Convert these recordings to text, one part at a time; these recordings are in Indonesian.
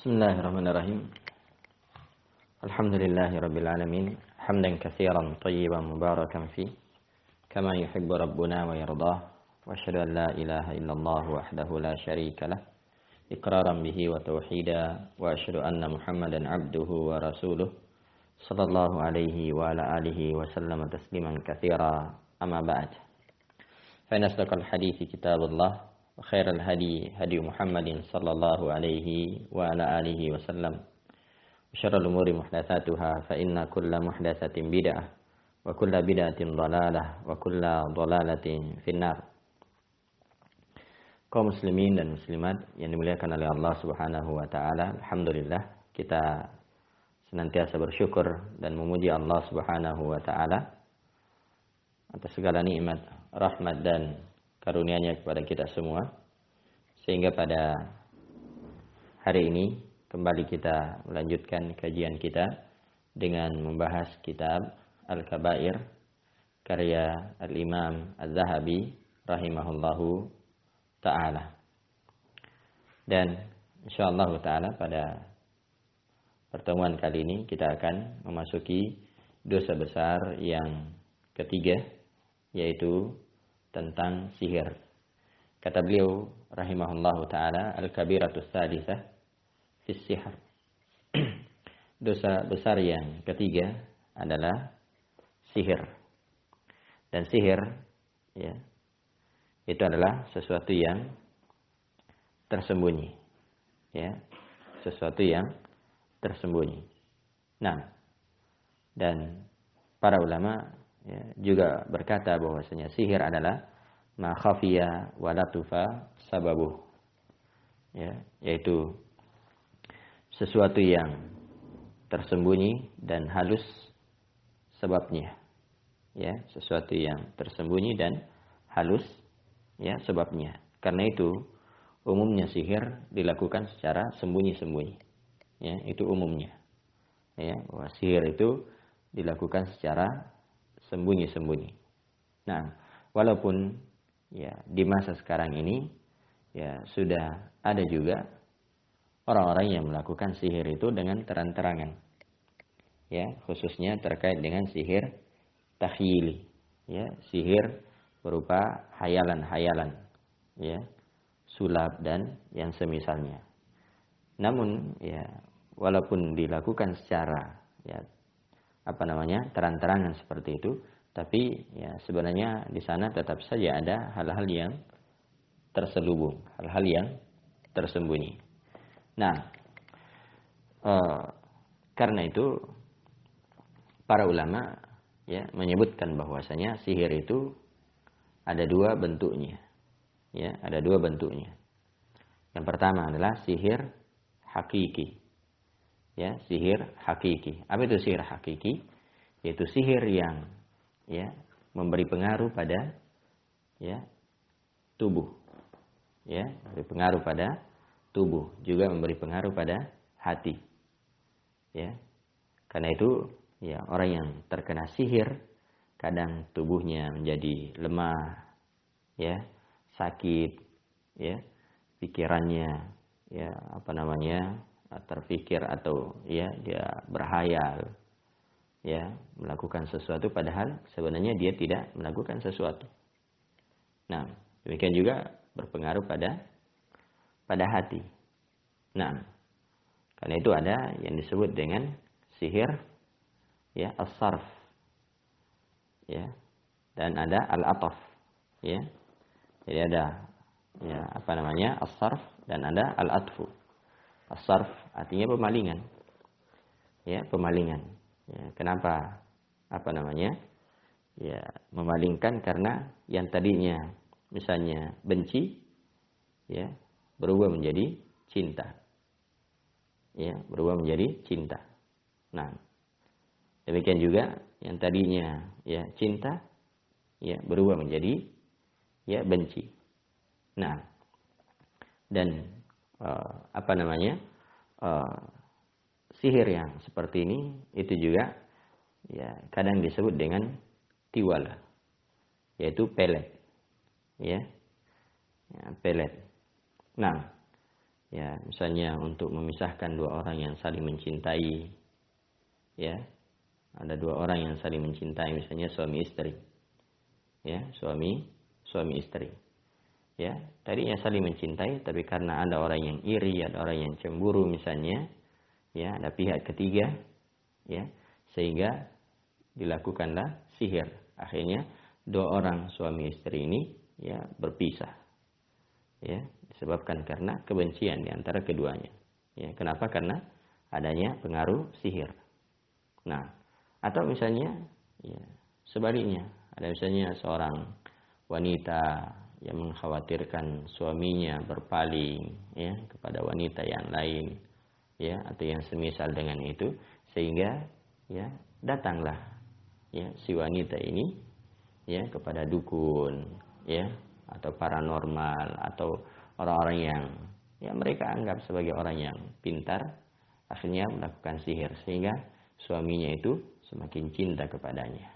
Bismillahirrahmanirrahim. Alhamdulillahirabbil alamin. Hamdan katsiran thayyiban mubarakan fi kama yuhibbu rabbuna wa yardah. Wa asyhadu an la ilaha illallah wahdahu la syarika lah. Iqraran bihi wa tauhida wa asyhadu anna Muhammadan abduhu wa rasuluh. Sallallahu alaihi wa ala alihi wa sallama tasliman katsira. Amma ba'd. Fa inna asdaqal hadithi kitabullah wa khairal hadi hadi Muhammadin sallallahu alaihi wa ala alihi wa sallam. Syarrul umuri muhdatsatuha fa inna kulla muhdatsatin bid'ah wa kulla bid'atin dhalalah wa kulla dhalalatin finnar. Kaum muslimin dan muslimat yang dimuliakan oleh Allah Subhanahu wa taala, alhamdulillah kita senantiasa bersyukur dan memuji Allah Subhanahu wa taala atas segala nikmat, rahmat dan karunia-Nya kepada kita semua, sehingga pada hari ini kembali kita melanjutkan kajian kita dengan membahas kitab Al-Kabair karya Al-Imam Az-Zahabi rahimahullahu ta'ala. Dan insyaallah ta'ala pada pertemuan kali ini kita akan memasuki dosa besar yang ketiga, yaitu tentang sihir. Kata beliau rahimahullahu ta'ala, Al-Kabiratus Sadisah fis sihr. Dosa besar yang ketiga adalah sihir. Dan sihir ya, itu adalah sesuatu yang tersembunyi. Ya, sesuatu yang tersembunyi. Nah, dan para ulama ya, juga berkata bahwasanya sihir adalah ma khafiya wa latufa sababuh. Ya, yaitu sesuatu yang tersembunyi dan halus sebabnya. Ya, sesuatu yang tersembunyi dan halus ya sebabnya. Karena itu umumnya sihir dilakukan secara sembunyi-sembunyi. Ya, itu umumnya. Ya, bahwa sihir itu dilakukan secara sembunyi-sembunyi. Nah, walaupun ya di masa sekarang ini ya sudah ada juga orang-orang yang melakukan sihir itu dengan terang-terangan. Ya, khususnya terkait dengan sihir takhyili. Ya, sihir berupa hayalan-hayalan. Ya, sulap dan yang semisalnya. Namun ya walaupun dilakukan secara ya terang-terangan seperti itu, tapi ya sebenarnya di sana tetap saja ada hal-hal yang terselubung, hal-hal yang tersembunyi. Nah, karena itu para ulama ya menyebutkan bahwasanya sihir itu ada dua bentuknya. Ya, ada dua bentuknya. Yang pertama adalah sihir hakiki. Ya, sihir hakiki. Apa itu sihir hakiki? Yaitu sihir yang ya memberi pengaruh pada ya tubuh. Ya, memberi pengaruh pada tubuh, juga memberi pengaruh pada hati. Ya. Karena itu ya orang yang terkena sihir kadang tubuhnya menjadi lemah, ya, sakit, ya, pikirannya ya terpikir atau ya dia berhayal, ya, melakukan sesuatu padahal sebenarnya dia tidak melakukan sesuatu. Nah, demikian juga berpengaruh pada hati. Nah, karena itu ada yang disebut dengan sihir ya as-sarf. Ya. Dan ada al-ataf, ya. Jadi ada ya as-sarf dan ada al-atfu. As-sarf artinya pemalingan. Ya, pemalingan. Ya, kenapa ya memalingkan karena yang tadinya misalnya benci ya berubah menjadi cinta. Ya, berubah menjadi cinta. Nah, demikian juga yang tadinya ya cinta ya berubah menjadi ya benci. Nah, dan sihir yang seperti ini itu juga ya kadang disebut dengan tiwala, yaitu pelet. Ya, pelet. Nah, Ya, misalnya untuk memisahkan dua orang yang saling mencintai, ya, ada dua orang yang saling mencintai, misalnya suami istri, ya, suami istri, ya, tadinya saling mencintai, tapi karena ada orang yang iri, ada orang yang cemburu, misalnya, ya, ada pihak ketiga, ya, sehingga dilakukanlah sihir. Akhirnya dua orang suami istri ini, ya, berpisah, ya, disebabkan karena kebencian di antara keduanya. Ya, kenapa? Karena adanya pengaruh sihir. Nah, atau misalnya, ya, sebaliknya, ada misalnya seorang wanita yang mengkhawatirkan suaminya berpaling, ya, kepada wanita yang lain, ya, atau yang semisal dengan itu, sehingga, ya, datanglah, ya, si wanita ini, ya, kepada dukun, ya, atau paranormal, atau orang-orang yang, ya, mereka anggap sebagai orang yang pintar, akhirnya melakukan sihir sehingga suaminya itu semakin cinta kepadanya,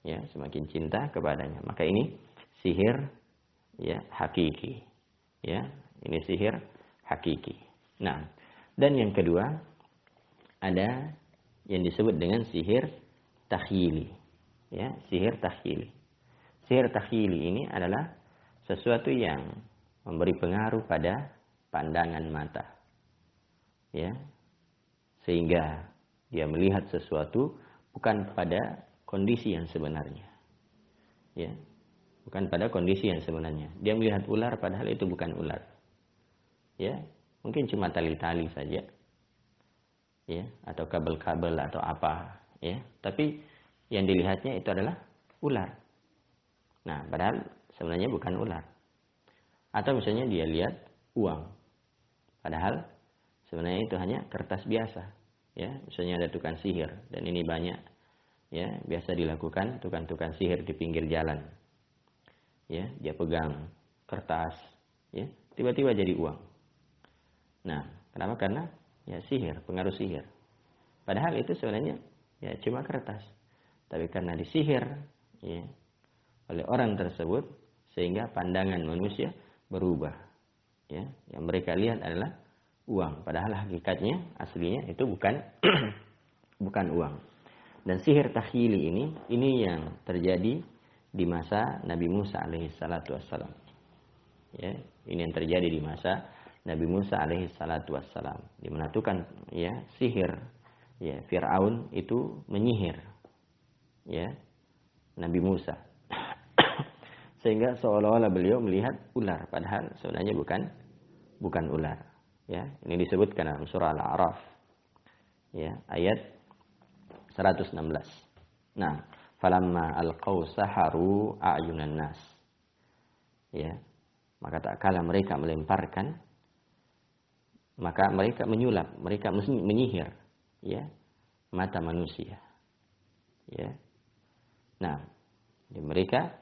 ya, semakin cinta kepadanya. Maka ini sihir, ya, hakiki, ya, ini sihir hakiki. Nah, dan yang kedua ada yang disebut dengan sihir takhyili, ya, sihir takhyili. Sihir takhyili ini adalah sesuatu yang memberi pengaruh pada pandangan mata, ya, sehingga dia melihat sesuatu bukan pada kondisi yang sebenarnya, ya, bukan pada kondisi yang sebenarnya. Dia melihat ular padahal itu bukan ular, ya, mungkin cuma tali-tali saja, ya, atau kabel-kabel atau apa, ya, tapi yang dilihatnya itu adalah ular. Nah, padahal sebenarnya bukan ular. Atau misalnya dia lihat uang, padahal sebenarnya itu hanya kertas biasa, ya. Misalnya ada tukang sihir, dan ini banyak, ya, biasa dilakukan tukang-tukang sihir di pinggir jalan, ya, dia pegang kertas, ya, tiba-tiba jadi uang. Nah, kenapa? Karena, ya, sihir, pengaruh sihir. Padahal itu sebenarnya, ya, cuma kertas, tapi karena disihir, ya, oleh orang tersebut, sehingga pandangan manusia berubah, ya, yang mereka lihat adalah uang, padahal hakikatnya aslinya itu bukan bukan uang. Dan sihir takhyili ini yang terjadi di masa Nabi Musa alaihi salatu wassalam, ya, ini yang terjadi di masa Nabi Musa alaihi salatu wassalam, di mana tukang, ya, sihir, ya, Fir'aun itu menyihir, ya, Nabi Musa sehingga seolah-olah beliau melihat ular, padahal sebenarnya bukan ular, ya. Ini disebutkan dalam surah Al-A'raf, ya, ayat 116. Nah, falamma alqaw saharu a'yunan nas, ya, maka tak kala mereka melemparkan, maka mereka menyulap, mereka menyihir, ya, mata manusia, ya. Nah, mereka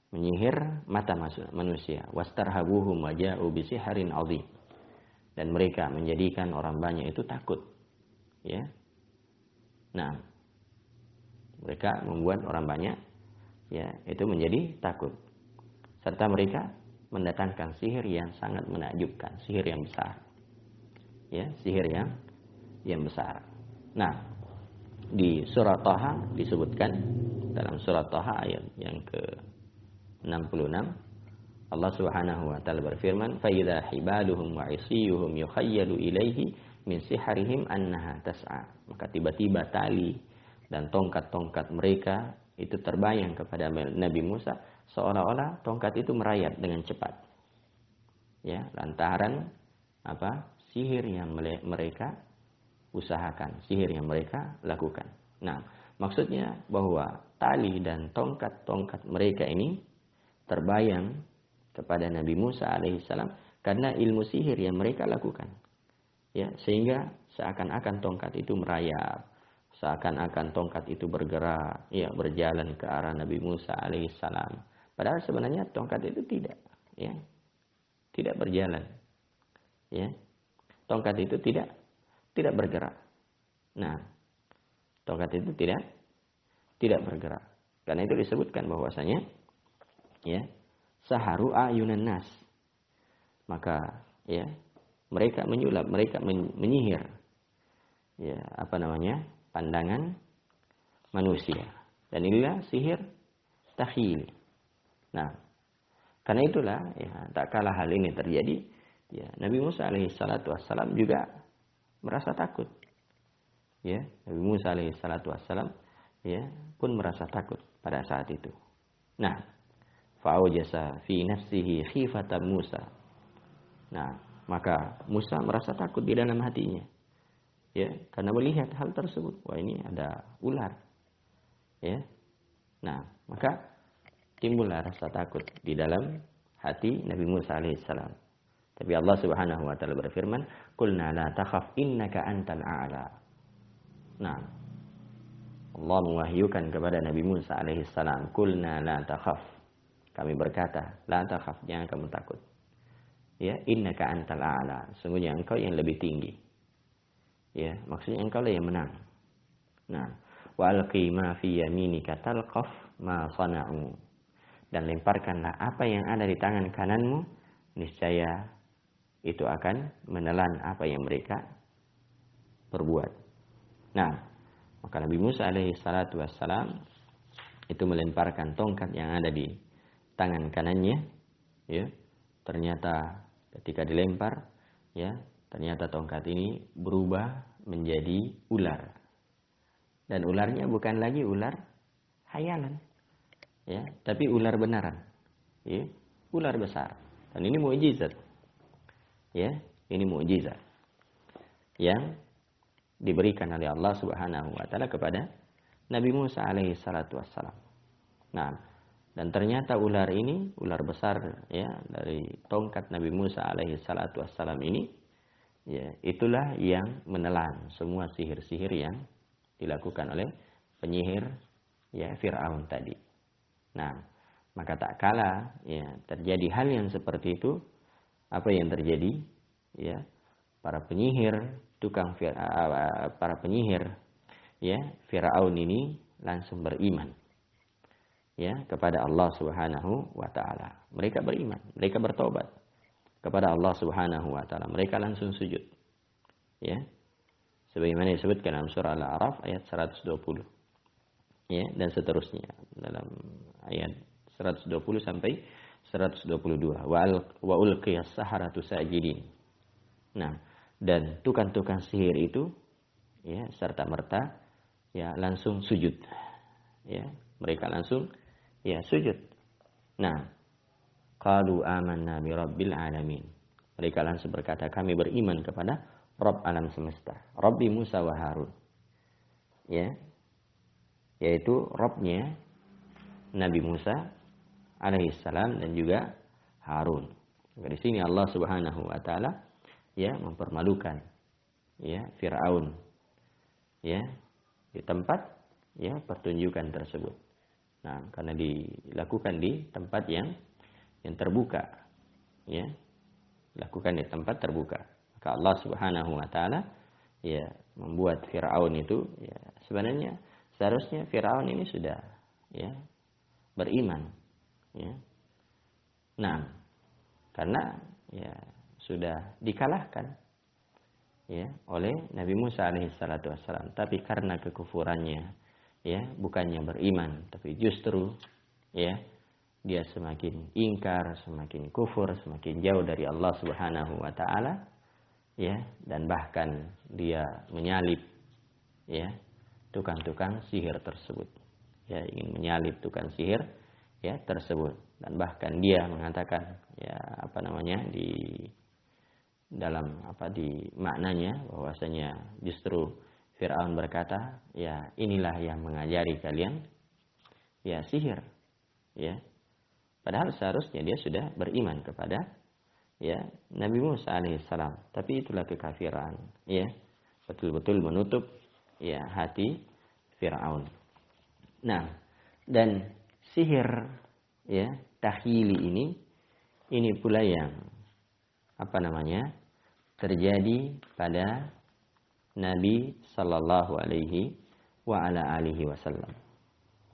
menyihir mata manusia, wastarhabuhum waja'u bisiharin 'adzim, dan mereka menjadikan orang banyak itu takut, ya. Nah, mereka membuat orang banyak, ya, itu menjadi takut, serta mereka mendatangkan sihir yang sangat menakjubkan, sihir yang besar, ya, sihir yang besar. Nah, di surah Thaha disebutkan, dalam surah Thaha ayat yang ke-66, Allah Subhanahu wa taala berfirman, "Fa idza hibaluhum wa 'isiyuhum yukhayyalu ilaihi min sihrihim annaha tas'a." Maka tiba-tiba tali dan tongkat-tongkat mereka itu terbayang kepada Nabi Musa, seolah-olah tongkat itu merayap dengan cepat, ya, lantaran apa? Sihir yang mereka usahakan, sihir yang mereka lakukan. Nah, maksudnya bahwa tali dan tongkat-tongkat mereka ini terbayang kepada Nabi Musa alaihissalam karena ilmu sihir yang mereka lakukan, ya, sehingga seakan-akan tongkat itu merayap, seakan-akan tongkat itu bergerak, ya, berjalan ke arah Nabi Musa alaihissalam. Padahal sebenarnya tongkat itu tidak berjalan, ya, tongkat itu tidak bergerak. Nah, tongkat itu tidak bergerak. Karena itu disebutkan bahwasanya, ya, saharu ayunan nas, maka, ya, Mereka menyulap, mereka menyihir. Ya, pandangan manusia. Dan inilah sihir takhyil. Nah, karena itulah ya, tak kalah hal ini terjadi, ya, Nabi Musa alaihi salatu wassalam juga merasa takut. Ya, Nabi Musa alaihi salatu wassalam ya pun merasa takut pada saat itu. Nah, fa'awjasa fi nafsihi khifatan Musa. Nah, maka Musa merasa takut di dalam hatinya. Ya, karena melihat hal tersebut. Wah, ini ada ular. Ya. Nah, maka timbullah rasa takut di dalam hati Nabi Musa alaihissalam. Tapi Allah Subhanahu wa taala berfirman, "Qulna la takhaf innaka antal a'la." Nah, Allah mewahyukan kepada Nabi Musa alaihissalam, "Qulna la takhaf." Kami berkata, "La takhaf, jangan kamu takut." Ya, innaka antal a'la. Sungguhnya engkau yang lebih tinggi. Ya, maksudnya engkau lah yang menang. Nah, wa alqi ma fi yaminika talqaf ma sana'u. Dan lemparkanlah apa yang ada di tangan kananmu, niscaya itu akan menelan apa yang mereka perbuat. Nah, maka Nabi Musa alaihi salatu wassalam itu melemparkan tongkat yang ada di tangan kanannya, ya. Ternyata ketika dilempar, ya, ternyata tongkat ini berubah menjadi ular. Dan ularnya bukan lagi ular khayalan, ya, tapi ular benaran, ya, ular besar. Dan ini mukjizat, ya, ini mukjizat yang diberikan oleh Allah Subhanahu wa taala kepada Nabi Musa alaihi salatu wassalam. Nah, dan ternyata ular ini, ular besar, ya, dari tongkat Nabi Musa alaihi salatu wassalam ini, ya, itulah yang menelan semua sihir-sihir yang dilakukan oleh penyihir, ya, Fir'aun tadi. Nah, maka tak kala, ya, terjadi hal yang seperti itu, apa yang terjadi? Ya, para penyihir, para penyihir, ya, Fir'aun ini langsung beriman, ya, kepada Allah Subhanahu wa taala. Mereka beriman, mereka bertobat kepada Allah Subhanahu wa taala. Mereka langsung sujud. Ya. Sebagaimana disebutkan dalam surah Al-A'raf ayat 120. Ya, dan seterusnya dalam ayat 120 sampai 122. Wa ulqiyas saharatu sajidin. Nah, dan tukang-tukang sihir itu, ya, serta merta, ya, langsung sujud. Ya, mereka langsung, ya, sujud. Nah, qalu amanna bi rabbil alamin. Mereka langsung berkata, kami beriman kepada Rabb alam semesta, Rabbi Musa wa Harun. Ya, yaitu Rabbnya Nabi Musa alaihissalam dan juga Harun. Di sini Allah Subhanahu wa taala, ya, mempermalukan, ya, Fir'aun, ya, di tempat, ya, pertunjukan tersebut. Nah, karena dilakukan di tempat yang terbuka, ya, dilakukan di tempat terbuka. Maka Allah Subhanahu wa taala, ya, membuat Fir'aun itu, ya, sebenarnya seharusnya Fir'aun ini sudah, ya, beriman, ya. Nah, karena, ya, sudah dikalahkan, ya, oleh Nabi Musa alaihi salatu wassalam. Tapi karena kekufurannya, ya, bukannya beriman, tapi justru, ya, dia semakin ingkar, semakin kufur, semakin jauh dari Allah Subhanahu wa taala, ya, dan bahkan dia menyalip, ya, tukang-tukang sihir tersebut. Ya, ingin menyalip tukang sihir, ya, tersebut, dan bahkan dia mengatakan, ya, di dalam di maknanya bahwasanya justru Fir'aun berkata, ya, inilah yang mengajari kalian, ya, sihir, ya. Padahal seharusnya dia sudah beriman kepada, ya, Nabi Musa alaihissalam. Tapi itulah kekafiran, ya, betul-betul menutup, ya, hati Fir'aun. Nah, dan sihir, ya, takhyili ini pula yang terjadi pada Nabi sallallahu alaihi wa ala alihi wasallam.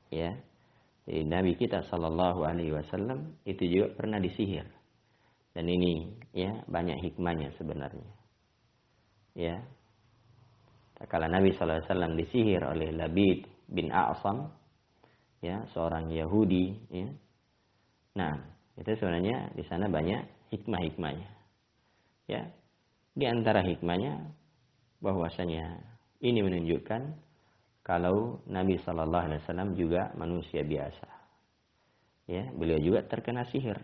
Ya. Jadi Nabi kita sallallahu alaihi wasallam itu juga pernah disihir. Dan ini ya banyak hikmahnya sebenarnya. Ya. Kala Nabi sallallahu alaihi wasallam disihir oleh Labid bin A'sam, ya, seorang Yahudi, ya. Nah, itu sebenarnya di sana banyak hikmah-hikmahnya. Ya. Di antara hikmahnya bahwasanya ini menunjukkan kalau Nabi sallallahu alaihi wasallam juga manusia biasa. Ya, beliau juga terkena sihir.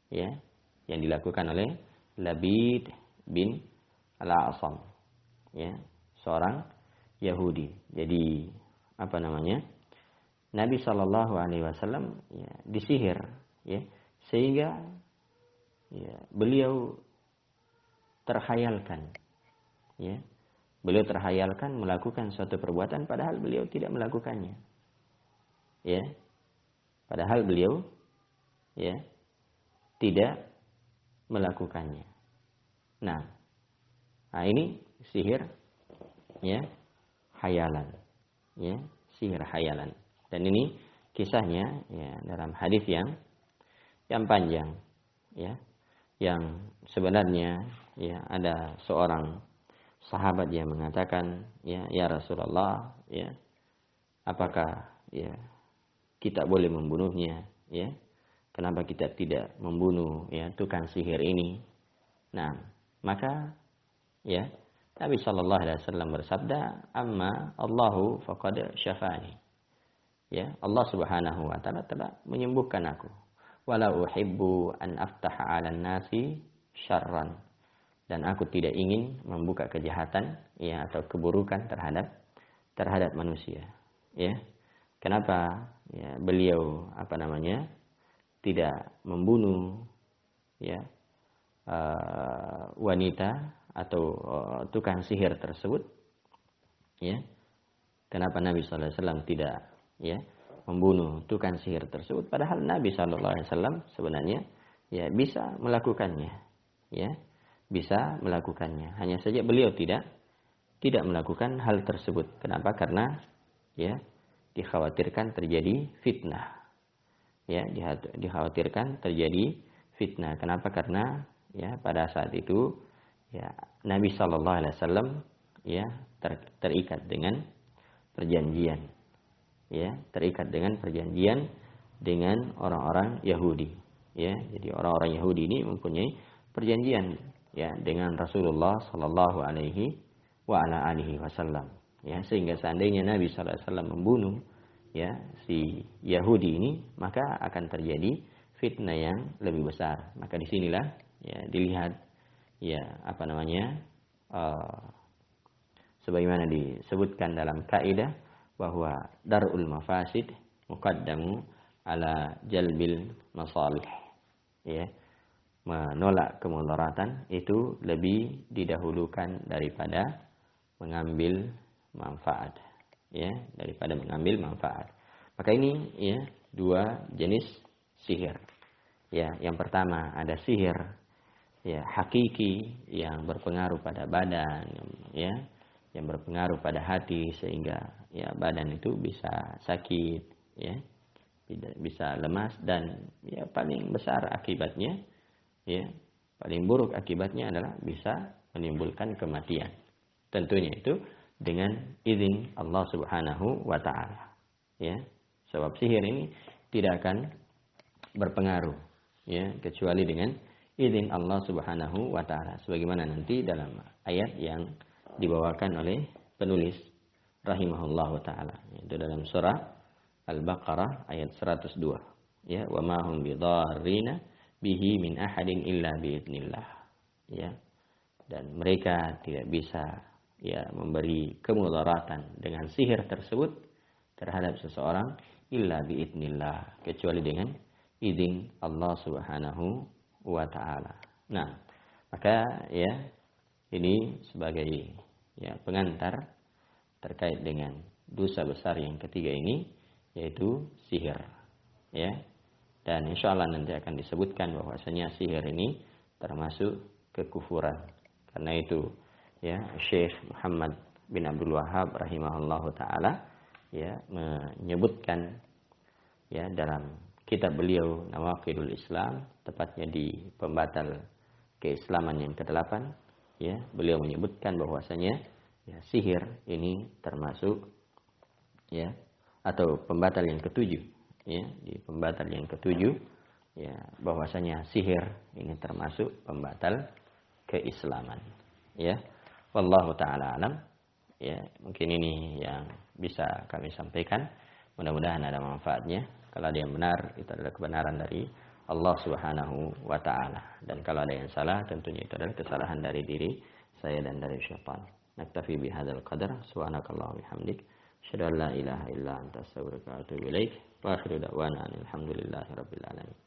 Ya, yang dilakukan oleh Labid bin Al-A'sam, ya, seorang Yahudi. Jadi apa namanya? Nabi sallallahu alaihi wasallam ya disihir, ya, sehingga ya beliau terhayalkan, ya. Beliau terhayalkan melakukan suatu perbuatan padahal beliau tidak melakukannya. Ya. Padahal beliau ya tidak melakukannya. Nah, ini sihir ya hayalan. Ya, sihir hayalan. Dan ini kisahnya ya dalam hadis yang panjang, ya. Yang sebenarnya ya ada seorang sahabat yang mengatakan, ya Rasulullah, ya, apakah ya kita boleh membunuhnya, ya? Kenapa kita tidak membunuh ya tukang sihir ini? Nah, maka ya Nabi sallallahu alaihi wasallam bersabda, "Amma Allahu faqad syafani." Ya, Allah Subhanahu wa taala telah menyembuhkan aku. Wala uhibbu an aftaha 'alan nasi syarran. Dan aku tidak ingin membuka kejahatan ya atau keburukan terhadap manusia. Ya. Kenapa ya beliau tidak membunuh ya wanita atau tukang sihir tersebut? Ya. Kenapa Nabi sallallahu alaihi wasallam tidak ya membunuh tukang sihir tersebut? Padahal Nabi sallallahu alaihi wasallam sebenarnya ya bisa melakukannya. Ya. Bisa melakukannya. Hanya saja beliau tidak melakukan hal tersebut. Kenapa? Karena ya dikhawatirkan terjadi fitnah. Ya, dikhawatirkan terjadi fitnah. Kenapa? Karena ya pada saat itu ya Nabi sallallahu alaihi wasallam ya terikat dengan perjanjian. Ya, terikat dengan perjanjian dengan orang-orang Yahudi. Ya, jadi orang-orang Yahudi ini mempunyai perjanjian ya dengan Rasulullah sallallahu alaihi wa ala alihi wasallam, ya, sehingga seandainya Nabi sallallahu alaihi wasallam membunuh ya si Yahudi ini, maka akan terjadi fitnah yang lebih besar. Maka disinilah ya dilihat ya sebagaimana disebutkan dalam kaidah bahwa darul mafasid muqaddamu ala jalbil masalih, ya, menolak kemudaratan itu lebih didahulukan daripada mengambil manfaat, ya, daripada mengambil manfaat. Maka ini ya dua jenis sihir. Ya, yang pertama ada sihir ya hakiki yang berpengaruh pada badan, ya, yang berpengaruh pada hati sehingga ya badan itu bisa sakit, ya, bisa lemas dan ya paling besar akibatnya, ya, paling buruk akibatnya adalah bisa menimbulkan kematian. Tentunya itu dengan izin Allah Subhanahu wa taala. Ya, sebab sihir ini tidak akan berpengaruh ya kecuali dengan izin Allah Subhanahu wa taala. Sebagaimana nanti dalam ayat yang dibawakan oleh penulis rahimahullahu taala, itu dalam surah Al-Baqarah ayat 102. Ya, wa ma hum bidarrina bihi min ahadin illa biidznillah. Ya. Dan mereka tidak bisa ya memberi kemudaratan dengan sihir tersebut terhadap seseorang illa biidznillah, kecuali dengan izin Allah Subhanahu wa taala. Nah, maka ya ini sebagai ya pengantar terkait dengan dosa besar yang ketiga ini, yaitu sihir. Ya. Dan insyaallah nanti akan disebutkan bahwasanya sihir ini termasuk kekufuran. Karena itu ya Syekh Muhammad bin Abdul Wahhab rahimahullahu taala ya menyebutkan ya dalam kitab beliau Nawaqidul Islam, tepatnya di pembatal keislaman yang ke-8, ya, beliau menyebutkan bahwasanya ya, sihir ini termasuk ya, atau pembatal yang ke-7, ya, di pembatal yang ke-7 ya, bahwasanya sihir ini termasuk pembatal keislaman, ya. Wallahu taala alam. Ya, mungkin ini yang bisa kami sampaikan. Mudah-mudahan ada manfaatnya. Kalau ada yang benar, itu adalah kebenaran dari Allah Subhanahu wa taala. Dan kalau ada yang salah, tentunya itu adalah kesalahan dari diri saya dan dari syaitan. Naktafi bihadzal qadar. Subhanakallahumma bihamdik, asyhadu an la ilaha illa anta, astaghfiruka wa atubu ilaik. Wa akhiru da'wana alhamdulillahi rabbil alamin.